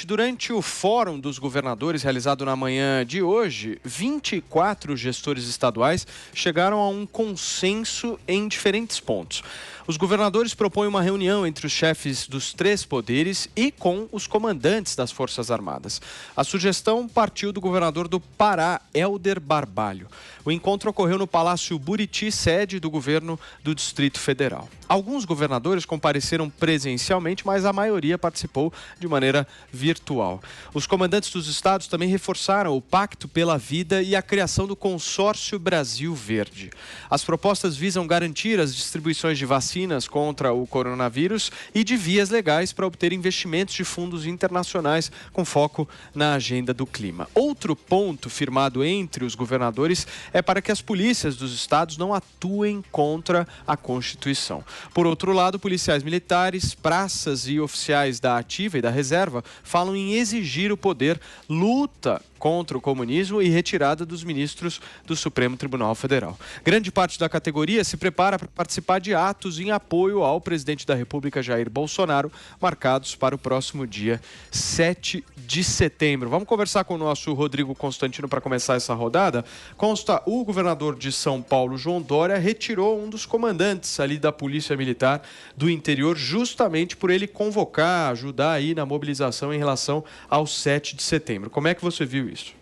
Durante o Fórum dos Governadores, realizado na manhã de hoje, 24 gestores estaduais chegaram a um consenso em diferentes pontos. Os governadores propõem uma reunião entre os chefes dos três poderes e com os comandantes das Forças Armadas. A sugestão partiu do governador do Pará, Helder Barbalho. O encontro ocorreu no Palácio Buriti, sede do governo do Distrito Federal. Alguns governadores compareceram presencialmente, mas a maioria participou de maneira virtual. Os comandantes dos estados também reforçaram o Pacto pela Vida e a criação do Consórcio Brasil Verde. As propostas visam garantir as distribuições de vacinas contra o coronavírus e de vias legais para obter investimentos de fundos internacionais com foco na agenda do clima. Outro ponto firmado entre os governadores é para que as polícias dos estados não atuem contra a Constituição. Por outro lado, policiais militares, praças e oficiais da ativa e da reserva falam em exigir o poder, luta contra o comunismo e retirada dos ministros do Supremo Tribunal Federal. Grande parte da categoria se prepara para participar de atos em apoio ao presidente da República, Jair Bolsonaro, marcados para o próximo dia 7 de setembro. Vamos conversar com o nosso Rodrigo Constantino para começar essa rodada. Consta, o governador de São Paulo, João Dória, retirou um dos comandantes ali da Polícia Militar do interior, justamente por ele convocar, ajudar aí na mobilização em relação ao 7 de setembro. Como é que você viu isso?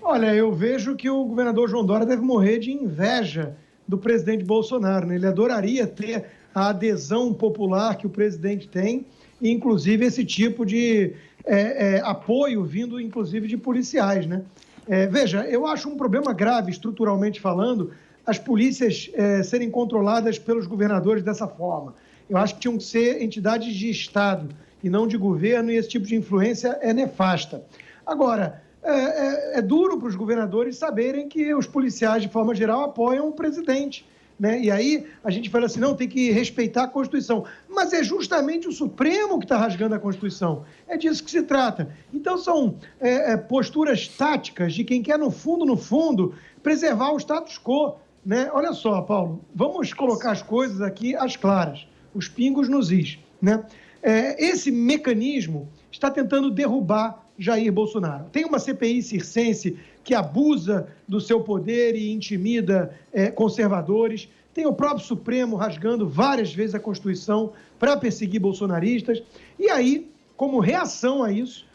Olha, eu vejo que o governador João Dória deve morrer de inveja do presidente Bolsonaro, né? Ele adoraria ter a adesão popular que o presidente tem, e inclusive esse tipo de apoio vindo inclusive de policiais, né? Veja, eu acho um problema grave, estruturalmente falando, as polícias serem controladas pelos governadores dessa forma. Eu acho que tinham que ser entidades de Estado e não de governo, e esse tipo de influência é nefasta. Agora, é duro para os governadores saberem que os policiais, de forma geral, apoiam o presidente, né? E aí a gente fala assim, não, tem que respeitar a Constituição. Mas é justamente o Supremo que está rasgando a Constituição. É disso que se trata. Então são posturas táticas de quem quer, no fundo, preservar o status quo, né? Olha só, Paulo, vamos colocar as coisas aqui às claras, os pingos nos is, né? Esse mecanismo está tentando derrubar Jair Bolsonaro. Tem uma CPI circense que abusa do seu poder e intimida conservadores. Tem o próprio Supremo rasgando várias vezes a Constituição para perseguir bolsonaristas. E aí, como reação a isso,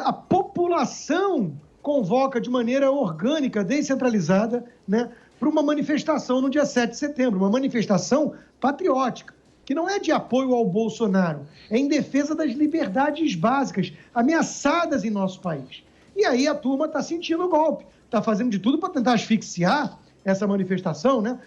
a população convoca de maneira orgânica, descentralizada, né, para uma manifestação no dia 7 de setembro, uma manifestação patriótica, que não é de apoio ao Bolsonaro, é em defesa das liberdades básicas ameaçadas em nosso país. E aí a turma está sentindo o golpe, está fazendo de tudo para tentar asfixiar essa manifestação, né?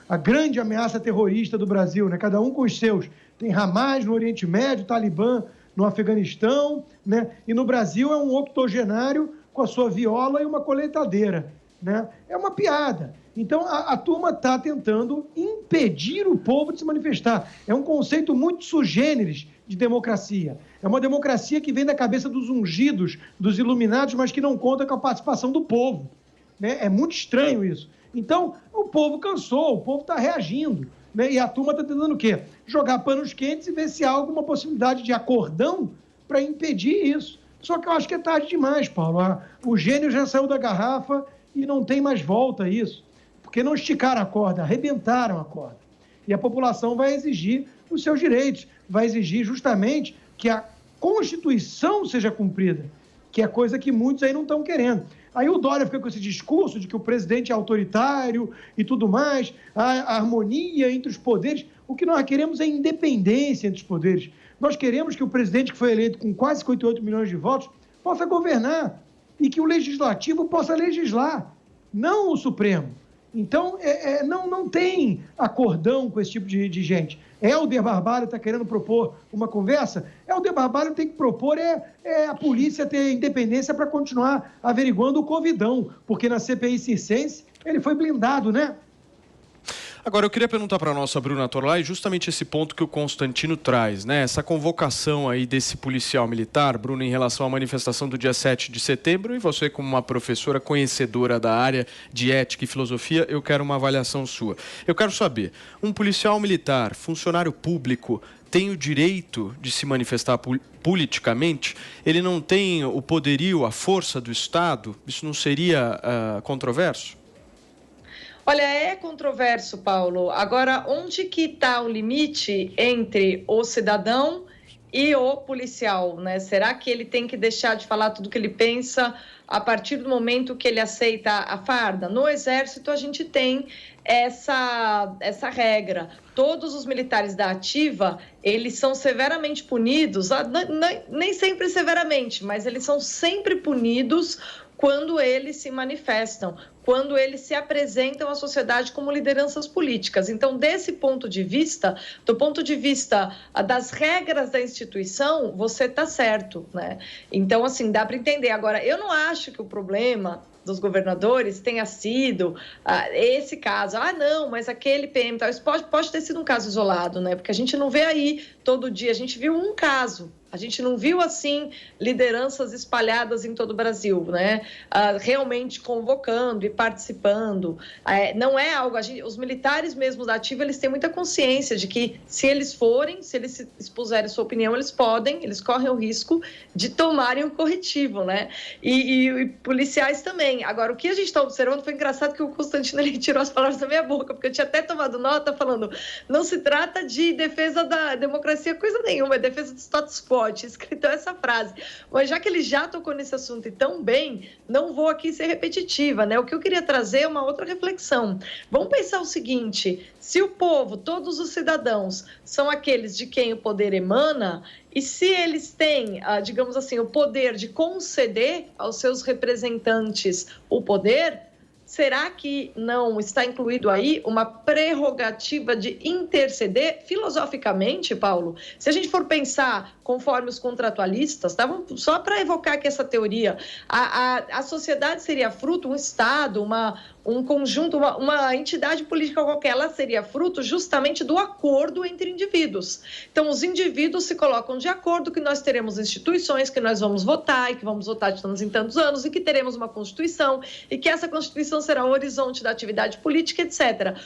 A grande ameaça terrorista do Brasil, né? Cada um com os seus. Tem Hamas no Oriente Médio, Talibã no Afeganistão, né? E no Brasil é um octogenário com a sua viola e uma colheitadeira, né? É uma piada. Então, a turma está tentando impedir o povo de se manifestar. É um conceito muito sui generis de democracia. É uma democracia que vem da cabeça dos ungidos, dos iluminados, mas que não conta com a participação do povo, né? É muito estranho isso. Então, o povo cansou, o povo está reagindo, né? E a turma está tentando o quê? Jogar panos quentes e ver se há alguma possibilidade de acordão para impedir isso. Só que eu acho que é tarde demais, Paulo. O gênio já saiu da garrafa e não tem mais volta a isso. Porque não esticaram a corda, arrebentaram a corda. E a população vai exigir os seus direitos, vai exigir justamente que a Constituição seja cumprida, que é coisa que muitos aí não estão querendo. Aí o Dória fica com esse discurso de que o presidente é autoritário e tudo mais, a harmonia entre os poderes. O que nós queremos é independência entre os poderes. Nós queremos que o presidente que foi eleito com quase 58 milhões de votos possa governar e que o legislativo possa legislar, não o Supremo. Então, não tem acordão com esse tipo de gente. Helder Barbalho está querendo propor uma conversa. Helder Barbalho tem que propor a polícia ter independência para continuar averiguando o Covidão, porque na CPI circense ele foi blindado, né? Agora, eu queria perguntar para a nossa Bruna Torlai justamente esse ponto que o Constantino traz, né? Essa convocação aí desse policial militar, Bruna, em relação à manifestação do dia 7 de setembro, e você, como uma professora conhecedora da área de ética e filosofia, eu quero uma avaliação sua. Eu quero saber, um policial militar, funcionário público, tem o direito de se manifestar politicamente? Ele não tem o poderio, a força do Estado? Isso não seria controverso? Olha, é controverso, Paulo. Agora, onde que está o limite entre o cidadão e o policial, né? Será que ele tem que deixar de falar tudo que ele pensa a partir do momento que ele aceita a farda? No Exército, a gente tem essa regra. Todos os militares da ativa, eles são severamente punidos, nem sempre severamente, mas eles são sempre punidos quando eles se manifestam, quando eles se apresentam à sociedade como lideranças políticas. Então, desse ponto de vista, do ponto de vista das regras da instituição, você está certo, né? Então, assim, dá para entender. Agora, eu não acho que o problema dos governadores tenha sido esse caso. Não, mas aquele PM, tal, isso pode ter sido um caso isolado, né? Porque a gente não vê aí todo dia, a gente viu um caso. A gente não viu, assim, lideranças espalhadas em todo o Brasil, né? Realmente convocando e participando. Não é algo... os militares mesmo da ativa, eles têm muita consciência de que se eles se expuserem sua opinião, eles correm o risco de tomarem um corretivo, né? E policiais também. Agora, o que a gente está observando foi engraçado que o Constantino, ele tirou as palavras da minha boca, porque eu tinha até tomado nota falando, não se trata de defesa da democracia, coisa nenhuma, é defesa do status quo. Tinha escrito essa frase, mas já que ele já tocou nesse assunto e tão bem, não vou aqui ser repetitiva, né? O que eu queria trazer é uma outra reflexão. Vamos pensar o seguinte, se o povo, todos os cidadãos, são aqueles de quem o poder emana, e se eles têm, digamos assim, o poder de conceder aos seus representantes o poder, será que não está incluído aí uma prerrogativa de interceder filosoficamente, Paulo? Se a gente for pensar conforme os contratualistas, tá? Só para evocar aqui essa teoria, a sociedade seria fruto, um Estado, um conjunto, uma entidade política qualquer, ela seria fruto justamente do acordo entre indivíduos. Então, os indivíduos se colocam de acordo que nós teremos instituições, que nós vamos votar, e que vamos votar de tantos em tantos anos, e que teremos uma Constituição, e que essa Constituição será o horizonte da atividade política, etc.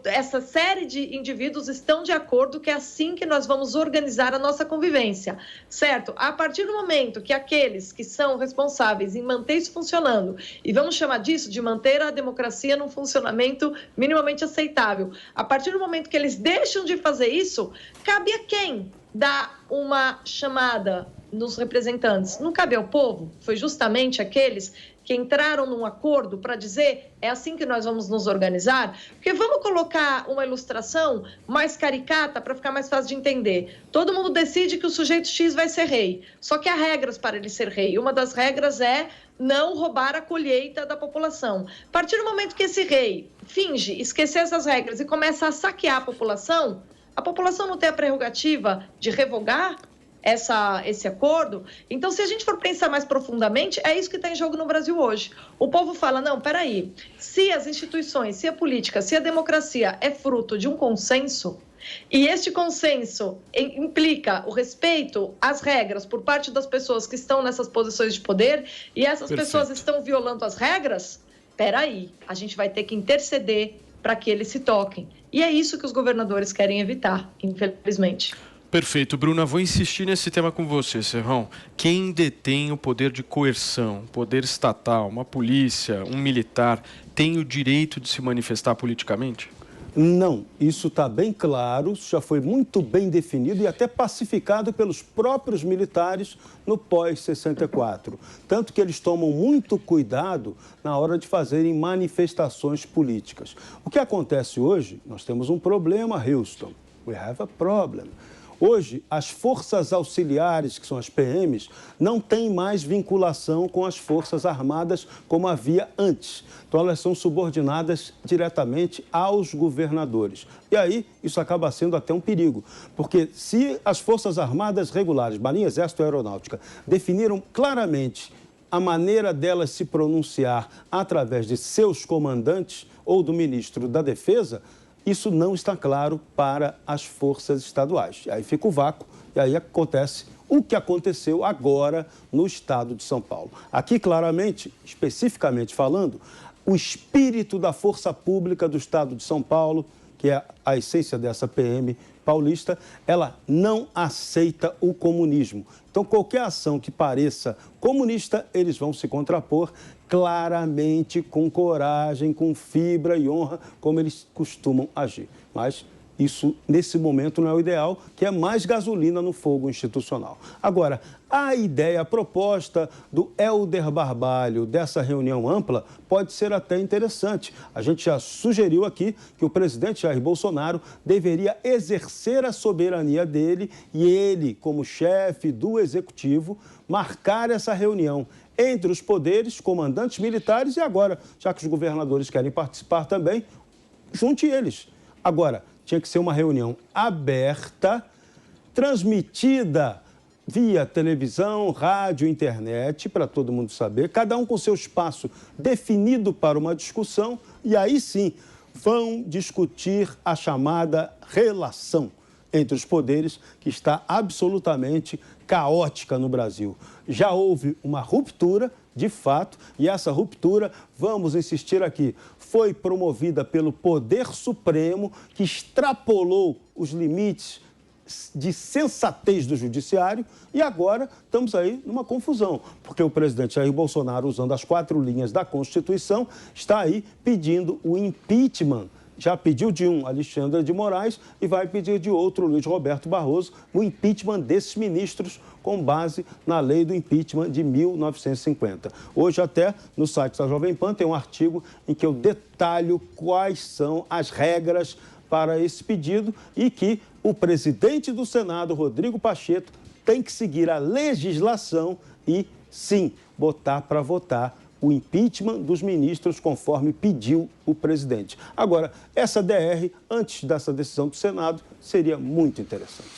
Essa série de indivíduos estão de acordo que é assim que nós vamos organizar a nossa convivência, certo? A partir do momento que aqueles que são responsáveis em manter isso funcionando, e vamos chamar disso de manter a democracia num funcionamento minimamente aceitável, a partir do momento que eles deixam de fazer isso, cabe a quem dar uma chamada nos representantes? Não cabe ao povo? Foi justamente aqueles que entraram num acordo para dizer é assim que nós vamos nos organizar? Porque vamos colocar uma ilustração mais caricata para ficar mais fácil de entender. Todo mundo decide que o sujeito X vai ser rei, só que há regras para ele ser rei. Uma das regras é não roubar a colheita da população. A partir do momento que esse rei finge esquecer essas regras e começa a saquear a população não tem a prerrogativa de revogar esse acordo? Então, se a gente for pensar mais profundamente, é isso que está em jogo no Brasil hoje. O povo fala, não, peraí, se as instituições, se a política, se a democracia é fruto de um consenso, e este consenso implica o respeito às regras por parte das pessoas que estão nessas posições de poder, e essas pessoas estão violando as regras, peraí, a gente vai ter que interceder para que eles se toquem. E é isso que os governadores querem evitar, infelizmente. Perfeito, Bruna. Vou insistir nesse tema com você, Serrão. Quem detém o poder de coerção, poder estatal, uma polícia, um militar, tem o direito de se manifestar politicamente? Não, isso está bem claro, já foi muito bem definido e até pacificado pelos próprios militares no pós-64. Tanto que eles tomam muito cuidado na hora de fazerem manifestações políticas. O que acontece hoje, nós temos um problema, Houston. We have a problem. Hoje, as forças auxiliares, que são as PMs, não têm mais vinculação com as forças armadas como havia antes. Então, elas são subordinadas diretamente aos governadores. E aí, isso acaba sendo até um perigo, porque se as forças armadas regulares, Marinha, Exército e Aeronáutica, definiram claramente a maneira delas se pronunciar através de seus comandantes ou do ministro da Defesa, isso não está claro para as forças estaduais. Aí fica o vácuo e aí acontece o que aconteceu agora no estado de São Paulo. Aqui, claramente, especificamente falando, o espírito da força pública do estado de São Paulo, que é a essência dessa PM, paulista, ela não aceita o comunismo. Então, qualquer ação que pareça comunista, eles vão se contrapor claramente, com coragem, com fibra e honra, como eles costumam agir. Mas isso, nesse momento, não é o ideal, que é mais gasolina no fogo institucional. Agora, a ideia, a proposta do Helder Barbalho dessa reunião ampla pode ser até interessante. A gente já sugeriu aqui que o presidente Jair Bolsonaro deveria exercer a soberania dele e ele, como chefe do executivo, marcar essa reunião entre os poderes, comandantes militares e agora, já que os governadores querem participar também, junte eles. Agora, tinha que ser uma reunião aberta, transmitida via televisão, rádio, internet, para todo mundo saber, cada um com seu espaço definido para uma discussão, e aí sim vão discutir a chamada relação entre os poderes, que está absolutamente caótica no Brasil. Já houve uma ruptura, de fato, e essa ruptura, vamos insistir aqui, foi promovida pelo Poder Supremo, que extrapolou os limites de sensatez do judiciário, e agora estamos aí numa confusão, porque o presidente Jair Bolsonaro, usando as 4 linhas da Constituição, está aí pedindo o impeachment. Já pediu de um, Alexandre de Moraes, e vai pedir de outro, Luiz Roberto Barroso, o impeachment desses ministros, com base na lei do impeachment de 1950. Hoje até, no site da Jovem Pan, tem um artigo em que eu detalho quais são as regras para esse pedido e que o presidente do Senado, Rodrigo Pacheco, tem que seguir a legislação e, sim, botar para votar o impeachment dos ministros, conforme pediu o presidente. Agora, essa DR, antes dessa decisão do Senado, seria muito interessante.